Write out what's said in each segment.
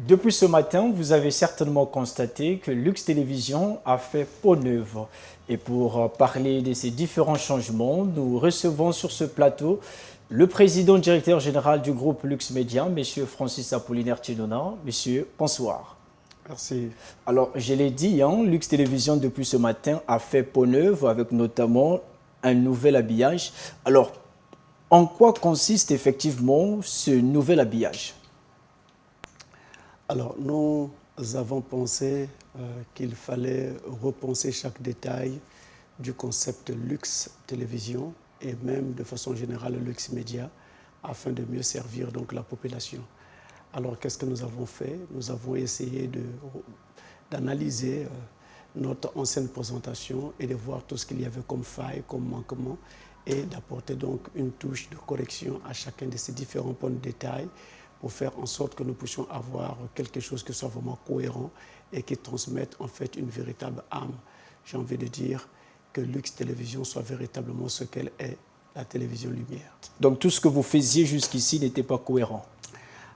Depuis ce matin, vous avez certainement constaté que Lux Télévision a fait peau neuve. Et pour parler de ces différents changements, nous recevons sur ce plateau le président directeur général du groupe Lux Média, M. Francis Apollinaire Tchédona. Monsieur, bonsoir. Merci. Alors, je l'ai dit, Lux Télévision, depuis ce matin, a fait peau neuve avec notamment un nouvel habillage. Alors, en quoi consiste effectivement ce nouvel habillage? Alors, nous avons pensé qu'il fallait repenser chaque détail du concept Lux Télévision et même de façon générale Lux Média afin de mieux servir donc la population. Alors, qu'est-ce que nous avons fait? Nous avons essayé d'analyser notre ancienne présentation et de voir tout ce qu'il y avait comme faille, comme manquement et d'apporter donc une touche de correction à chacun de ces différents points de détail pour faire en sorte que nous puissions avoir quelque chose qui soit vraiment cohérent et qui transmette en fait une véritable âme. J'ai envie de dire que Lux Télévision soit véritablement ce qu'elle est, la télévision lumière. Donc tout ce que vous faisiez jusqu'ici n'était pas cohérent?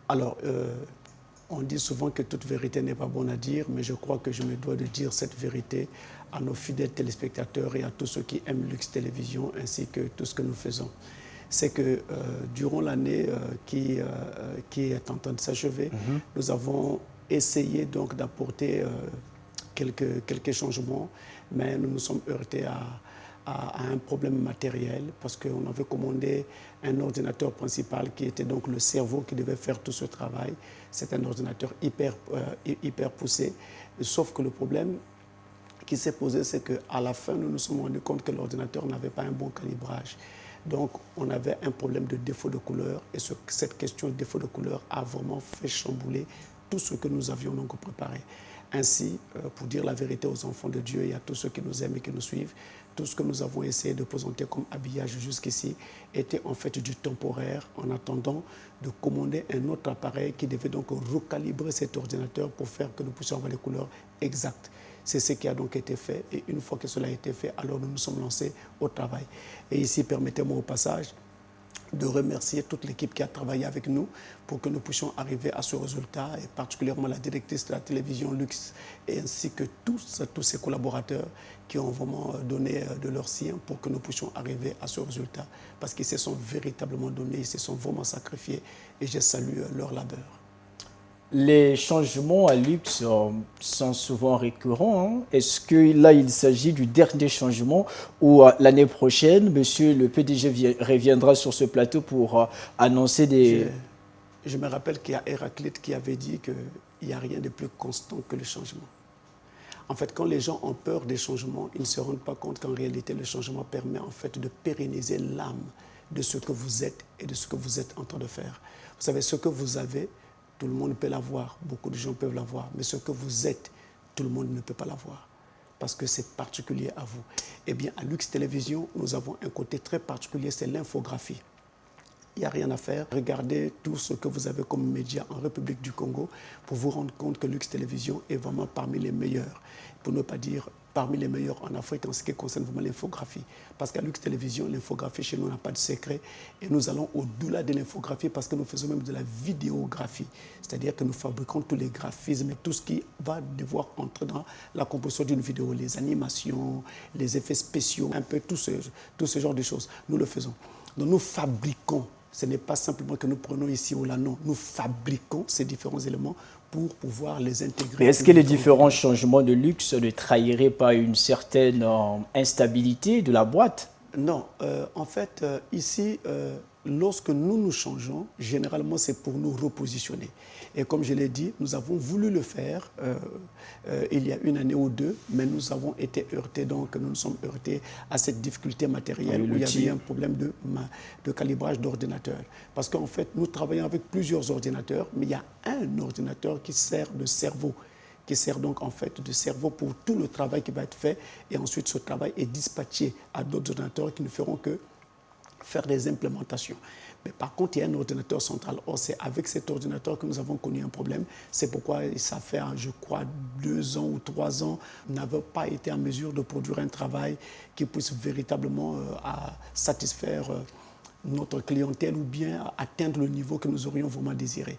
Alors, on dit souvent que toute vérité n'est pas bonne à dire, mais je crois que je me dois de dire cette vérité à nos fidèles téléspectateurs et à tous ceux qui aiment Lux Télévision ainsi que tout ce que nous faisons. C'est que durant l'année qui est en train de s'achever, nous avons essayé donc d'apporter quelques changements, mais nous nous sommes heurtés à un problème matériel parce qu'on avait commandé un ordinateur principal qui était donc le cerveau qui devait faire tout ce travail. C'est un ordinateur hyper poussé, sauf que le problème qui s'est posé, c'est qu'à la fin, nous nous sommes rendus compte que l'ordinateur n'avait pas un bon calibrage. Donc, on avait un problème de défaut de couleur et cette question de défaut de couleur a vraiment fait chambouler tout ce que nous avions donc préparé. Ainsi, pour dire la vérité aux enfants de Dieu et à tous ceux qui nous aiment et qui nous suivent, tout ce que nous avons essayé de présenter comme habillage jusqu'ici était en fait du temporaire en attendant de commander un autre appareil qui devait donc recalibrer cet ordinateur pour faire que nous puissions avoir les couleurs exactes. C'est ce qui a donc été fait et une fois que cela a été fait, alors nous nous sommes lancés au travail. Et ici, permettez-moi au passage de remercier toute l'équipe qui a travaillé avec nous pour que nous puissions arriver à ce résultat, et particulièrement la directrice de la télévision Lux, et ainsi que tous ses collaborateurs qui ont vraiment donné de leur sien pour que nous puissions arriver à ce résultat, parce qu'ils se sont véritablement donnés, ils se sont vraiment sacrifiés, et je salue leur labeur. Les changements à Lux sont souvent récurrents. Est-ce que là, il s'agit du dernier changement ou l'année prochaine, monsieur le PDG reviendra sur ce plateau pour annoncer des... Je me rappelle qu'il y a Héraclite qui avait dit qu'il n'y a rien de plus constant que le changement. En fait, quand les gens ont peur des changements, ils ne se rendent pas compte qu'en réalité, le changement permet en fait de pérenniser l'âme de ce que vous êtes et de ce que vous êtes en train de faire. Vous savez, ce que vous avez, tout le monde peut l'avoir, beaucoup de gens peuvent l'avoir, mais ce que vous êtes, tout le monde ne peut pas l'avoir, parce que c'est particulier à vous. Eh bien, à Lux Télévision, nous avons un côté très particulier, c'est l'infographie. Il n'y a rien à faire. Regardez tout ce que vous avez comme média en République du Congo pour vous rendre compte que Lux Télévision est vraiment parmi les meilleurs, pour ne pas dire parmi les meilleurs en Afrique en ce qui concerne vraiment l'infographie. Parce qu'à Lux Télévision, l'infographie chez nous n'a pas de secret et nous allons au-delà de l'infographie parce que nous faisons même de la vidéographie. C'est-à-dire que nous fabriquons tous les graphismes et tout ce qui va devoir entrer dans la composition d'une vidéo, les animations, les effets spéciaux, un peu tout ce genre de choses. Nous le faisons. Donc nous fabriquons. Ce n'est pas simplement que nous prenons ici ou là, non. Nous fabriquons ces différents éléments pour pouvoir les intégrer. Mais est-ce que les différents changements de Lux ne trahiraient pas une certaine instabilité de la boîte? Non. En fait, ici, lorsque nous changeons, généralement, c'est pour nous repositionner. Et comme je l'ai dit, nous avons voulu le faire il y a une année ou deux, mais nous avons été heurtés, donc nous nous sommes heurtés à cette difficulté matérielle où il y avait un problème de calibrage d'ordinateur. Parce qu'en fait, nous travaillons avec plusieurs ordinateurs, mais il y a un ordinateur qui sert de cerveau, qui sert donc en fait de cerveau pour tout le travail qui va être fait. Et ensuite, ce travail est dispatché à d'autres ordinateurs qui ne feront que faire des implémentations. Mais par contre, il y a un ordinateur central. Or, c'est avec cet ordinateur que nous avons connu un problème. C'est pourquoi ça fait, je crois, 2 ans ou 3 ans, nous n'avons pas été en mesure de produire un travail qui puisse véritablement satisfaire notre clientèle ou bien atteindre le niveau que nous aurions vraiment désiré.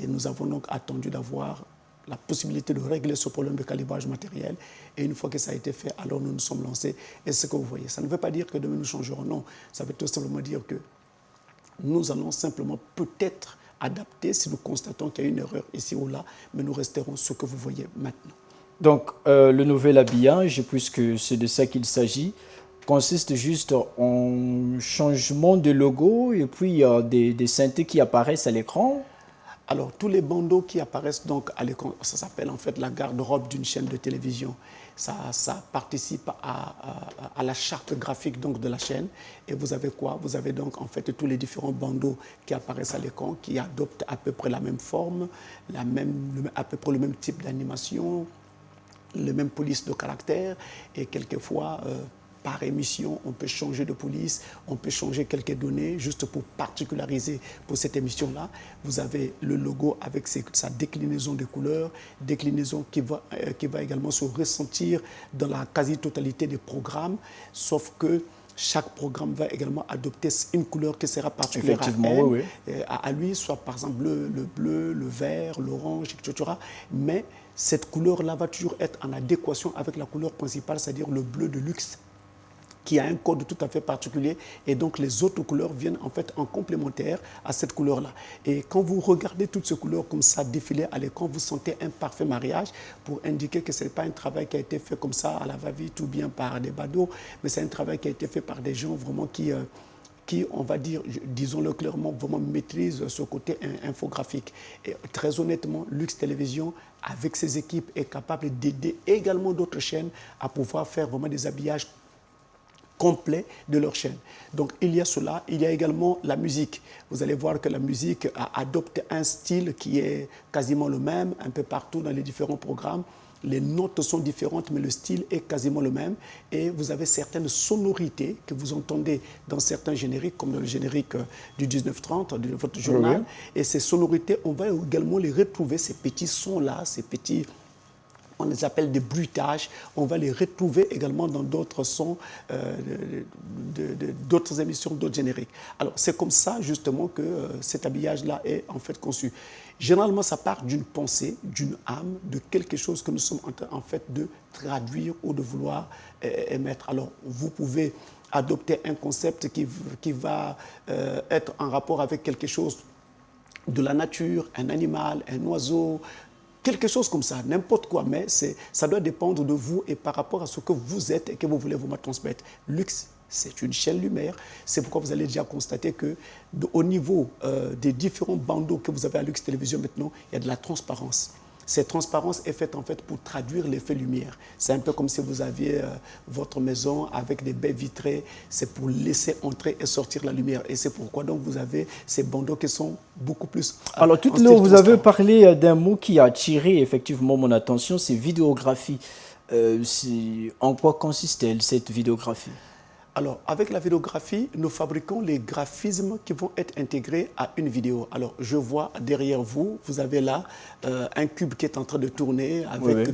Nous avons donc attendu d'avoir la possibilité de régler ce problème de calibrage matériel. Et une fois que ça a été fait, alors nous nous sommes lancés. Et ce que vous voyez, ça ne veut pas dire que demain nous changerons, non. Ça veut tout simplement dire que nous allons simplement peut-être adapter si nous constatons qu'il y a une erreur ici ou là, mais nous resterons ce que vous voyez maintenant. Donc, le nouvel habillage, puisque c'est de ça qu'il s'agit, consiste juste en changement de logo et puis il y a des synthés qui apparaissent à l'écran. Alors, tous les bandeaux qui apparaissent donc à l'écran, ça s'appelle en fait la garde-robe d'une chaîne de télévision. Ça participe à la charte graphique donc de la chaîne. Et vous avez quoi? Vous avez donc en fait tous les différents bandeaux qui apparaissent à l'écran, qui adoptent à peu près la même forme, à peu près le même type d'animation, le même police de caractère. Et quelquefois, par émission, on peut changer de police, on peut changer quelques données juste pour particulariser pour cette émission-là. Vous avez le logo avec sa déclinaison de couleurs, déclinaison qui va également se ressentir dans la quasi-totalité des programmes, sauf que chaque programme va également adopter une couleur qui sera particulière à lui, soit par exemple le bleu, le vert, l'orange, etc. Mais cette couleur-là va toujours être en adéquation avec la couleur principale, c'est-à-dire le bleu de luxe, qui a un code tout à fait particulier, et donc les autres couleurs viennent en fait en complémentaire à cette couleur-là. Et quand vous regardez toutes ces couleurs comme ça défiler à l'écran, vous sentez un parfait mariage pour indiquer que ce n'est pas un travail qui a été fait comme ça à la va-vite ou bien par des badauds, mais c'est un travail qui a été fait par des gens vraiment qui on va dire, disons-le clairement, vraiment maîtrisent ce côté infographique. Et très honnêtement, Lux Télévision, avec ses équipes, est capable d'aider également d'autres chaînes à pouvoir faire vraiment des habillages complet de leur chaîne. Donc il y a cela, il y a également la musique. Vous allez voir que la musique adopte un style qui est quasiment le même un peu partout dans les différents programmes. Les notes sont différentes, mais le style est quasiment le même. Et vous avez certaines sonorités que vous entendez dans certains génériques, comme dans le générique du 1930, de votre journal. Et ces sonorités, on va également les retrouver, ces petits sons-là, ces petits... On les appelle des bruitages. On va les retrouver également dans d'autres sons, d'autres émissions, d'autres génériques. Alors, c'est comme ça, justement, que cet habillage-là est en fait conçu. Généralement, ça part d'une pensée, d'une âme, de quelque chose que nous sommes en train, en fait, de traduire ou de vouloir émettre. Alors, vous pouvez adopter un concept qui va être en rapport avec quelque chose de la nature, un animal, un oiseau, quelque chose comme ça, n'importe quoi, mais ça doit dépendre de vous et par rapport à ce que vous êtes et que vous voulez vous transmettre. Lux, c'est une chaîne lumière. C'est pourquoi vous allez déjà constater qu'au niveau des différents bandeaux que vous avez à Lux Télévision maintenant, il y a de la transparence. Cette transparence est faite en fait pour traduire l'effet lumière. C'est un peu comme si vous aviez votre maison avec des baies vitrées. C'est pour laisser entrer et sortir la lumière. Et c'est pourquoi donc vous avez ces bandeaux qui sont beaucoup plus... Alors tout à l'heure, vous avez parlé d'un mot qui a attiré effectivement mon attention, c'est vidéographie. En quoi consiste-t-elle cette vidéographie ? Alors, avec la vidéographie, nous fabriquons les graphismes qui vont être intégrés à une vidéo. Alors, je vois derrière vous, vous avez là un cube qui est en train de tourner avec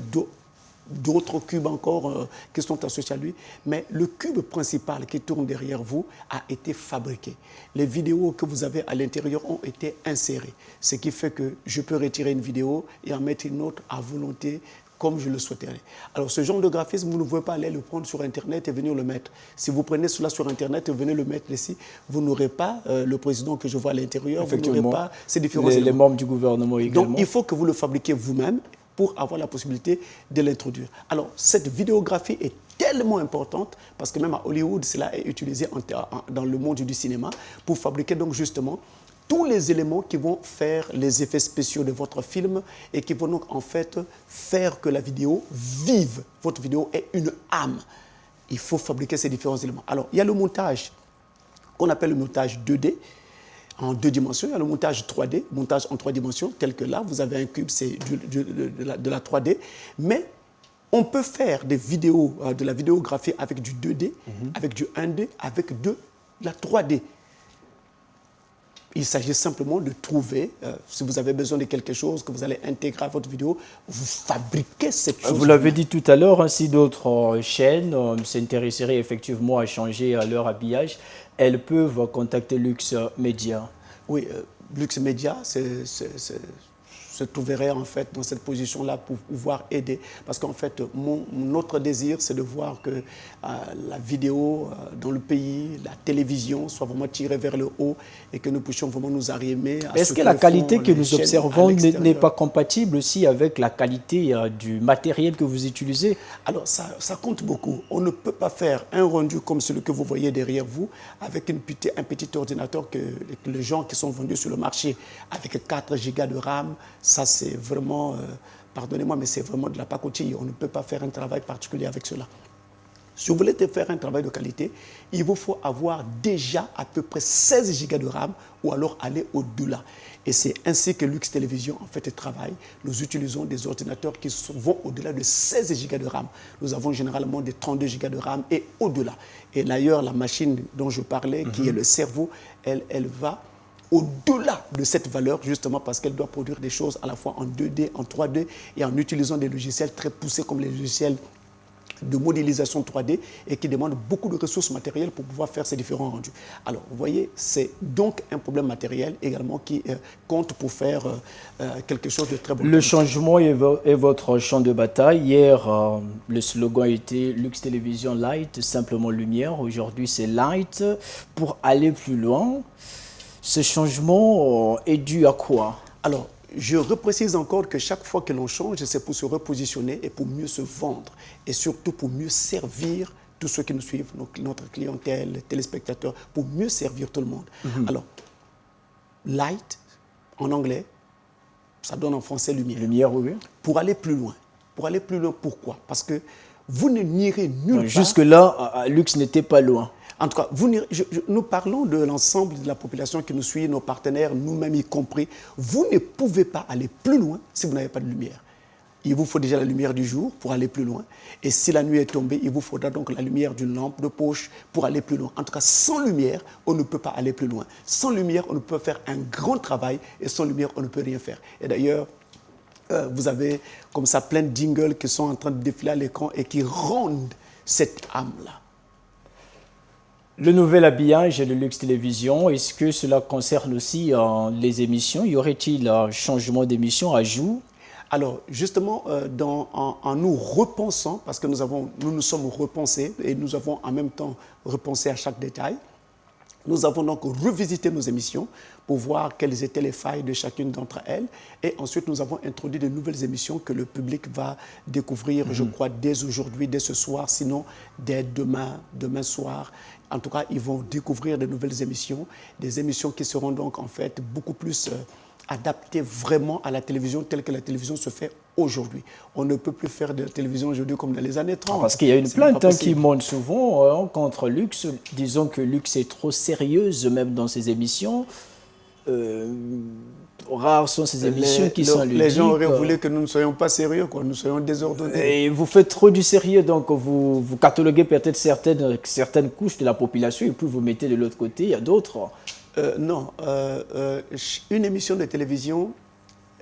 d'autres cubes encore qui sont associés à lui. Mais le cube principal qui tourne derrière vous a été fabriqué. Les vidéos que vous avez à l'intérieur ont été insérées. Ce qui fait que je peux retirer une vidéo et en mettre une autre à volonté, comme je le souhaiterais. Alors, ce genre de graphisme, vous ne pouvez pas aller le prendre sur Internet et venir le mettre. Si vous prenez cela sur Internet et venez le mettre ici, vous n'aurez pas le président que je vois à l'intérieur, vous n'aurez pas ces différents éléments. Les membres du gouvernement également. Donc, il faut que vous le fabriquiez vous-même pour avoir la possibilité de l'introduire. Alors, cette vidéographie est tellement importante parce que même à Hollywood, cela est utilisé dans le monde du cinéma pour fabriquer donc justement tous les éléments qui vont faire les effets spéciaux de votre film et qui vont donc en fait faire que la vidéo vive. Votre vidéo est une âme. Il faut fabriquer ces différents éléments. Alors, il y a le montage qu'on appelle le montage 2D, en 2 dimensions. Il y a le montage 3D, montage en 3 dimensions, tel que là, vous avez un cube, c'est de la 3D. Mais on peut faire des vidéos, de la vidéographie avec du 2D, avec du 1D, avec de la 3D. Il s'agit simplement de trouver, si vous avez besoin de quelque chose que vous allez intégrer à votre vidéo, vous fabriquez cette chose. Vous l'avez dit tout à l'heure, si d'autres chaînes s'intéresseraient effectivement à changer leur habillage, elles peuvent contacter Lux Media. Oui, Lux Media se trouverait en fait dans cette position-là pour pouvoir aider. Parce qu'en fait, notre désir, c'est de voir que la vidéo dans le pays, la télévision, soit vraiment tirée vers le haut et que nous puissions vraiment nous arrimer à Est-ce que la qualité que nous observons n'est pas compatible aussi avec la qualité du matériel que vous utilisez? Alors, ça compte beaucoup. On ne peut pas faire un rendu comme celui que vous voyez derrière vous avec un petit ordinateur que les gens qui sont vendus sur le marché avec 4 gigas de RAM. Ça, c'est vraiment, pardonnez-moi, mais c'est vraiment de la pacotille. On ne peut pas faire un travail particulier avec cela. Si vous voulez faire un travail de qualité, il vous faut avoir déjà à peu près 16 gigas de RAM ou alors aller au-delà. Et c'est ainsi que Lux Télévision en fait travaille. Nous utilisons des ordinateurs qui vont au-delà de 16 gigas de RAM. Nous avons généralement des 32 gigas de RAM et au-delà. Et d'ailleurs, la machine dont je parlais, qui est le cerveau, elle va au-delà de cette valeur, justement parce qu'elle doit produire des choses à la fois en 2D, en 3D et en utilisant des logiciels très poussés comme les logiciels de modélisation 3D et qui demandent beaucoup de ressources matérielles pour pouvoir faire ces différents rendus. Alors, vous voyez, c'est donc un problème matériel également qui compte pour faire quelque chose de très bon. Le changement est votre champ de bataille. Hier, le slogan était Lux Télévision Light, simplement lumière. Aujourd'hui, c'est Light. Pour aller plus loin, ce changement est dû à quoi? Alors, je reprécise encore que chaque fois que l'on change, c'est pour se repositionner et pour mieux se vendre. Et surtout pour mieux servir tous ceux qui nous suivent, notre clientèle, les téléspectateurs, pour mieux servir tout le monde. Alors, light, en anglais, ça donne en français lumière. Lumière, oui. Pour aller plus loin. Pour aller plus loin, pourquoi? Parce que vous ne n'irez nulle part. Jusque-là, Lux n'était pas loin. En tout cas, nous parlons de l'ensemble de la population qui nous suit, nos partenaires, nous-mêmes y compris. Vous ne pouvez pas aller plus loin si vous n'avez pas de lumière. Il vous faut déjà la lumière du jour pour aller plus loin. Et si la nuit est tombée, il vous faudra donc la lumière d'une lampe de poche pour aller plus loin. En tout cas, sans lumière, on ne peut pas aller plus loin. Sans lumière, on ne peut faire un grand travail et sans lumière, on ne peut rien faire. Et d'ailleurs, vous avez comme ça plein de jingles qui sont en train de défiler à l'écran et qui rendent cette âme-là. Le nouvel habillage de Lux Télévision, est-ce que cela concerne aussi les émissions? Y aurait-il un changement d'émission, ajout? Alors, justement, en nous repensant, parce que nous nous sommes repensés et nous avons en même temps repensé à chaque détail, nous avons donc revisité nos émissions pour voir quelles étaient les failles de chacune d'entre elles. Et ensuite, nous avons introduit de nouvelles émissions que le public va découvrir, je crois, dès aujourd'hui, dès ce soir, sinon dès demain soir. En tout cas, ils vont découvrir de nouvelles émissions, des émissions qui seront donc en fait beaucoup plus adaptées vraiment à la télévision telle que la télévision se fait aujourd'hui. On ne peut plus faire de la télévision aujourd'hui comme dans les années 30. Parce qu'il y a une plainte qui monte souvent contre Lux, disons que Lux est trop sérieuse même dans ses émissions. Rares sont ces émissions qui sont ludiques. Les gens auraient voulu que nous ne soyons pas sérieux, nous soyons désordonnés. Et vous faites trop du sérieux, donc vous cataloguez peut-être certaines couches de la population et puis vous mettez de l'autre côté, il y a d'autres. Non, une émission de télévision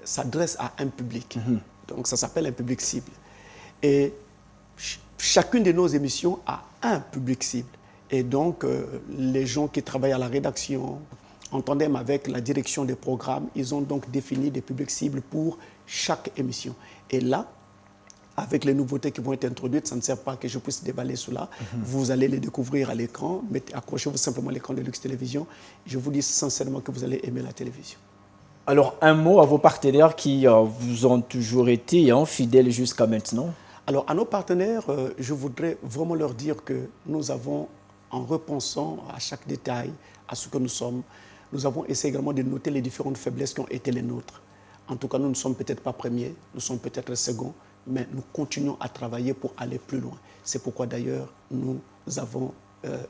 s'adresse à un public. Donc ça s'appelle un public cible. Et chacune de nos émissions a un public cible. Et donc les gens qui travaillent à la rédaction, en tandem avec la direction des programmes, ils ont donc défini des publics cibles pour chaque émission. Et là, avec les nouveautés qui vont être introduites, ça ne sert pas que je puisse déballer cela. Vous allez les découvrir à l'écran. Accrochez-vous simplement à l'écran de Lux Télévision. Je vous dis sincèrement que vous allez aimer la télévision. Alors, un mot à vos partenaires qui vous ont toujours été fidèles jusqu'à maintenant. Alors, à nos partenaires, je voudrais vraiment leur dire que nous avons, en repensant à chaque détail, à ce que nous sommes, nous avons essayé également de noter les différentes faiblesses qui ont été les nôtres. En tout cas, nous ne sommes peut-être pas premiers, nous sommes peut-être seconds, mais nous continuons à travailler pour aller plus loin. C'est pourquoi d'ailleurs, nous avons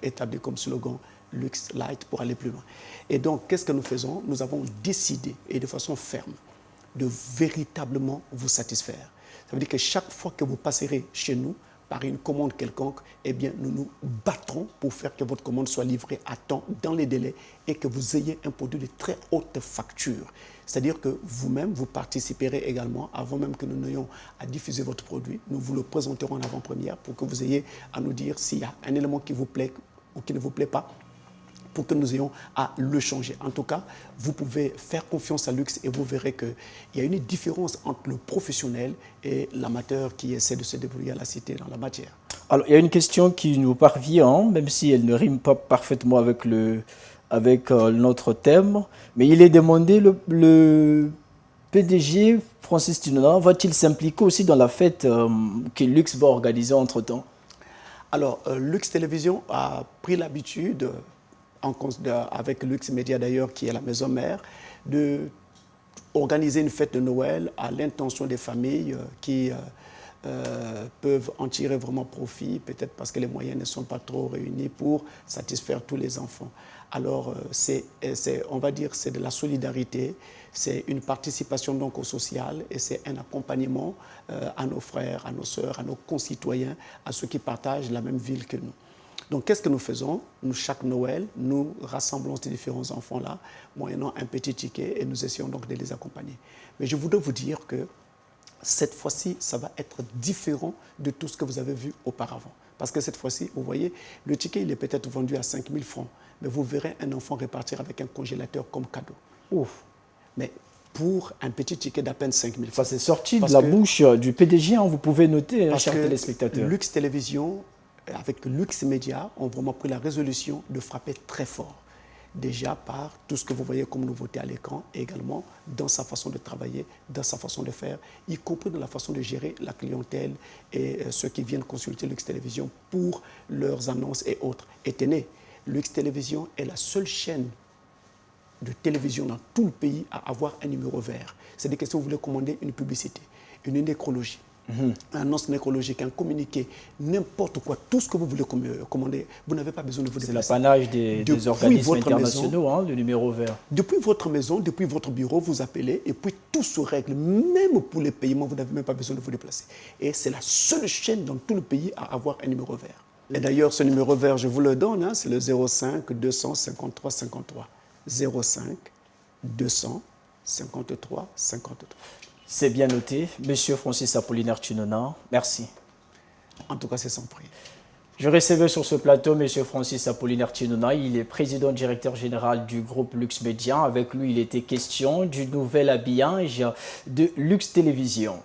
établi comme slogan Lux Light pour aller plus loin. Et donc, qu'est-ce que nous faisons? Nous avons décidé, et de façon ferme, de véritablement vous satisfaire. Ça veut dire que chaque fois que vous passerez chez nous, par une commande quelconque, eh bien, nous nous battrons pour faire que votre commande soit livrée à temps, dans les délais, et que vous ayez un produit de très haute facture. C'est-à-dire que vous-même, vous participerez également, avant même que nous n'ayons à diffuser votre produit. Nous vous le présenterons en avant-première pour que vous ayez à nous dire s'il y a un élément qui vous plaît ou qui ne vous plaît pas, pour que nous ayons à le changer. En tout cas, vous pouvez faire confiance à Lux et vous verrez qu'il y a une différence entre le professionnel et l'amateur qui essaie de se débrouiller à la cité dans la matière. Alors, il y a une question qui nous parvient, même si elle ne rime pas parfaitement avec notre thème, mais il est demandé, le PDG Francis Tinona va-t-il s'impliquer aussi dans la fête que Lux va organiser entre-temps? Alors, Lux Télévision a pris l'habitude, avec Lux Média d'ailleurs, qui est la maison mère, d'organiser une fête de Noël à l'intention des familles qui peuvent en tirer vraiment profit, peut-être parce que les moyens ne sont pas trop réunis pour satisfaire tous les enfants. Alors, on va dire, c'est de la solidarité, c'est une participation donc au social et c'est un accompagnement à nos frères, à nos sœurs, à nos concitoyens, à ceux qui partagent la même ville que nous. Donc, qu'est-ce que nous faisons? Nous, chaque Noël, nous rassemblons ces différents enfants-là, moyennant un petit ticket, et nous essayons donc de les accompagner. Mais je voudrais vous dire que cette fois-ci, ça va être différent de tout ce que vous avez vu auparavant. Parce que cette fois-ci, vous voyez, le ticket, il est peut-être vendu à 5 000 francs, mais vous verrez un enfant repartir avec un congélateur comme cadeau. Ouf. Mais pour un petit ticket d'à peine 5 000 francs. Ça, c'est sorti de la bouche du PDG, hein, vous pouvez noter, chers téléspectateurs. Lux Télévision, avec Lux Média, ont vraiment pris la résolution de frapper très fort. Déjà par tout ce que vous voyez comme nouveauté à l'écran, et également dans sa façon de travailler, dans sa façon de faire, y compris dans la façon de gérer la clientèle et ceux qui viennent consulter Lux Télévision pour leurs annonces et autres. Et tenez, Lux Télévision est la seule chaîne de télévision dans tout le pays à avoir un numéro vert. C'est-à-dire que si vous voulez commander une publicité, une nécrologie, un annonce nécrologique, un communiqué, n'importe quoi, tout ce que vous voulez commander, vous n'avez pas besoin de vous déplacer. C'est l'apanage des organismes internationaux, hein, le numéro vert. Depuis votre maison, depuis votre bureau, vous appelez et puis tout se règle. Même pour les paiements, vous n'avez même pas besoin de vous déplacer. Et c'est la seule chaîne dans tout le pays à avoir un numéro vert. Et d'ailleurs, ce numéro vert, je vous le donne, hein, c'est le 05 253 53. 05 253 53. C'est bien noté. Monsieur Francis Apollinaire Tinona, merci. En tout cas, c'est sans prix. Je recevais sur ce plateau Monsieur Francis Apollinaire Tinona. Il est président directeur général du groupe Lux Média. Avec lui, il était question du nouvel habillage de Lux Télévision.